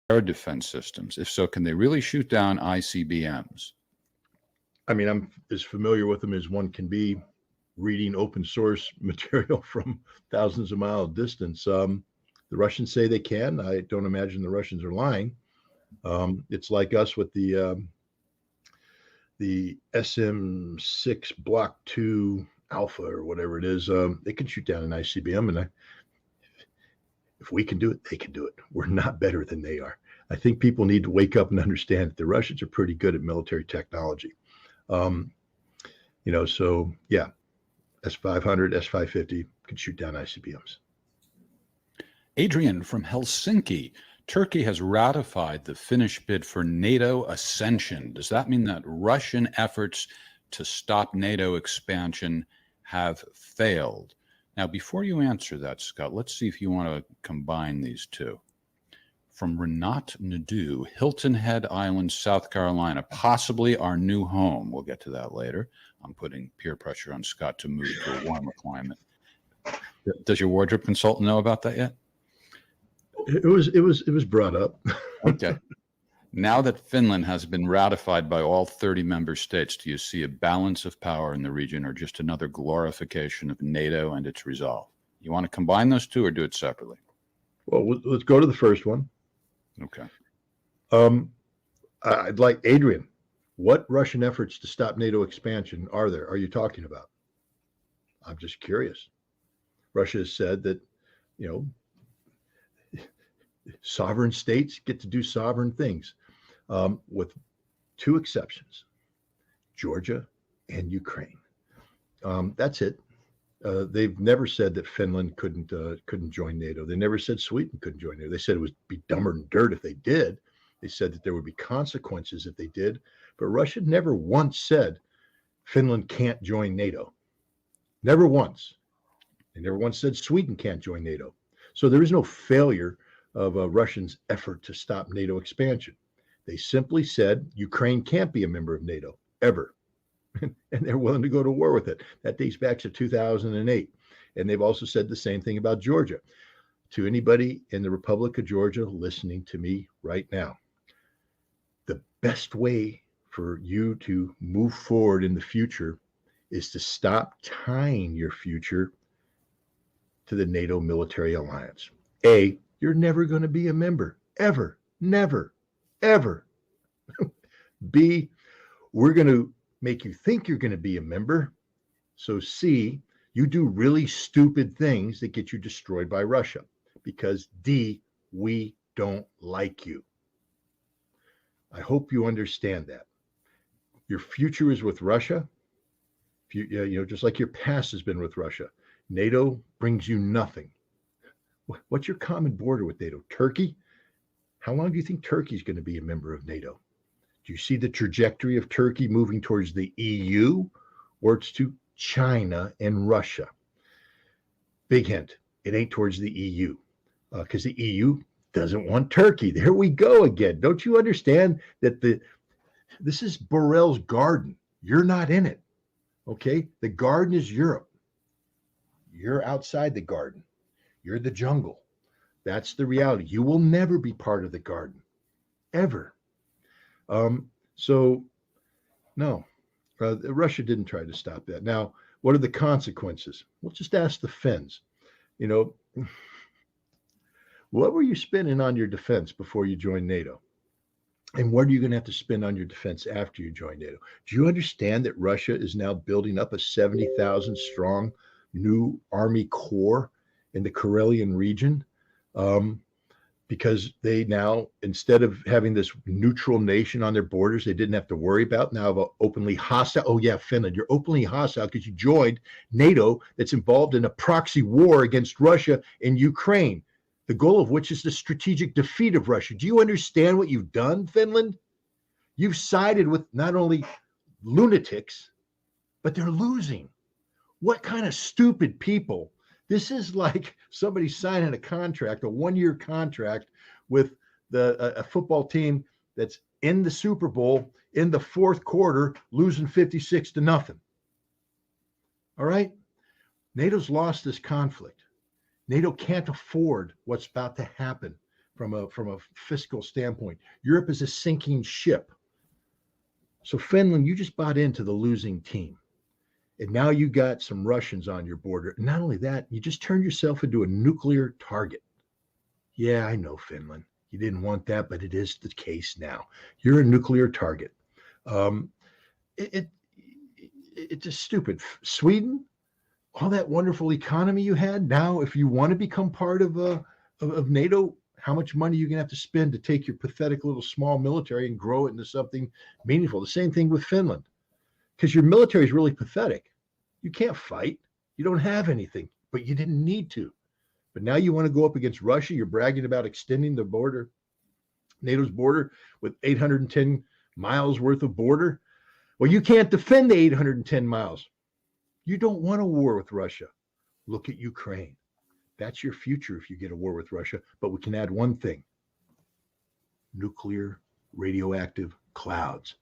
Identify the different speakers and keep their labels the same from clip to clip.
Speaker 1: air defense systems? If so, can they really shoot down ICBMs?
Speaker 2: I mean, I'm as familiar with them as one can be, reading open source material from thousands of mile distance. The Russians say they can. I don't imagine the Russians are lying. It's like us with the SM-6 Block 2 Alpha or whatever it is. They can shoot down an ICBM, and if we can do it, they can do it. We're not better than they are. I think people need to wake up and understand that the Russians are pretty good at military technology. So yeah, S-500, S-550 can shoot down ICBMs.
Speaker 1: Adrian from Helsinki. Turkey has ratified the Finnish bid for NATO accession. Does that mean that Russian efforts to stop NATO expansion have failed? Now, before you answer that, Scott, let's see if you want to combine these two. From Renat Nadeau, Hilton Head Island, South Carolina, possibly our new home. We'll get to that later. I'm putting peer pressure on Scott to move to a warmer climate. Does your wardrobe consultant know about that yet?
Speaker 2: It was brought up.
Speaker 1: Okay. Now that Finland has been ratified by all 30 member states, do you see a balance of power in the region or just another glorification of NATO and its resolve? You want to combine those two or do it separately?
Speaker 2: Well, let's go to the first one.
Speaker 1: Okay.
Speaker 2: I'd like Adrian. What Russian efforts to stop NATO expansion are you talking about? I'm just curious. Russia has said that, sovereign states get to do sovereign things, with two exceptions, Georgia and Ukraine. That's it. They've never said that Finland couldn't join NATO. They never said Sweden couldn't join NATO. They said it would be dumber than dirt if they did. They said that there would be consequences if they did. But Russia never once said Finland can't join NATO. Never once. They never once said Sweden can't join NATO. So there is no failure of Russians' effort to stop NATO expansion. They simply said Ukraine can't be a member of NATO, ever. And they're willing to go to war with it. That dates back to 2008. And they've also said the same thing about Georgia. To anybody in the Republic of Georgia listening to me right now, the best way for you to move forward in the future is to stop tying your future to the NATO military alliance. A, you're never going to be a member, ever, never, ever. B, we're going to make you think you're going to be a member. So C, you do really stupid things that get you destroyed by Russia. Because D, we don't like you. I hope you understand that. Your future is with Russia. Just like your past has been with Russia. NATO brings you nothing. What's your common border with NATO? Turkey? How long do you think Turkey's going to be a member of NATO? Do you see the trajectory of Turkey moving towards the EU, or it's to China and Russia? Big hint, it ain't towards the EU, because the EU doesn't want Turkey. There we go again. Don't you understand that this is Borrell's garden? You're not in it, okay? The garden is Europe. You're outside the garden. You're the jungle. That's the reality. You will never be part of the garden, ever. Russia didn't try to stop that. Now, what are the consequences? Well, just ask the Finns. What were you spending on your defense before you joined NATO? And what are you going to have to spend on your defense after you join NATO? Do you understand that Russia is now building up a 70,000 strong new army corps in the Karelian region? Because they now, instead of having this neutral nation on their borders they didn't have to worry about, now have an openly hostile, oh yeah, Finland, you're openly hostile because you joined NATO that's involved in a proxy war against Russia in Ukraine, the goal of which is the strategic defeat of Russia. Do you understand what you've done, Finland? You've sided with not only lunatics, but they're losing. What kind of stupid people? This is like somebody signing a contract, a one-year contract with a football team that's in the Super Bowl in the fourth quarter, losing 56-0. All right? NATO's lost this conflict. NATO can't afford what's about to happen from a fiscal standpoint. Europe is a sinking ship. So Finland, you just bought into the losing team. And now you got some Russians on your border. And not only that, you just turned yourself into a nuclear target. Yeah, I know, Finland. You didn't want that, but it is the case now. You're a nuclear target. Um, it's just stupid. Sweden, all that wonderful economy you had. Now, if you want to become part of NATO, how much money are you going to have to spend to take your pathetic little small military and grow it into something meaningful? The same thing with Finland, because your military is really pathetic. You can't fight. You don't have anything, but you didn't need to. But now you want to go up against Russia. You're bragging about extending the border, NATO's border, with 810 miles worth of border. Well, you can't defend the 810 miles. You don't want a war with Russia. Look at Ukraine. That's your future if you get a war with Russia. But we can add one thing: nuclear radioactive clouds,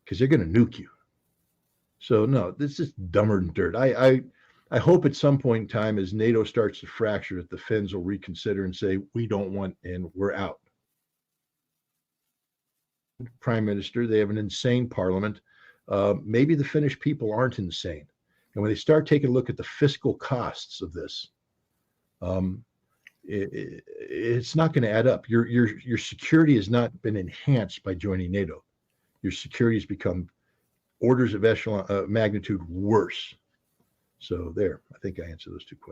Speaker 2: because they're going to nuke you. So no, this is dumber than dirt. I hope at some point in time, as NATO starts to fracture, that the Finns will reconsider and say, we don't want, and we're out. Prime Minister, they have an insane parliament. Maybe the Finnish people aren't insane. And when they start taking a look at the fiscal costs of this, it's not going to add up. Your security has not been enhanced by joining NATO. Your security has become orders of echelon magnitude worse. So there, I think I answered those two questions.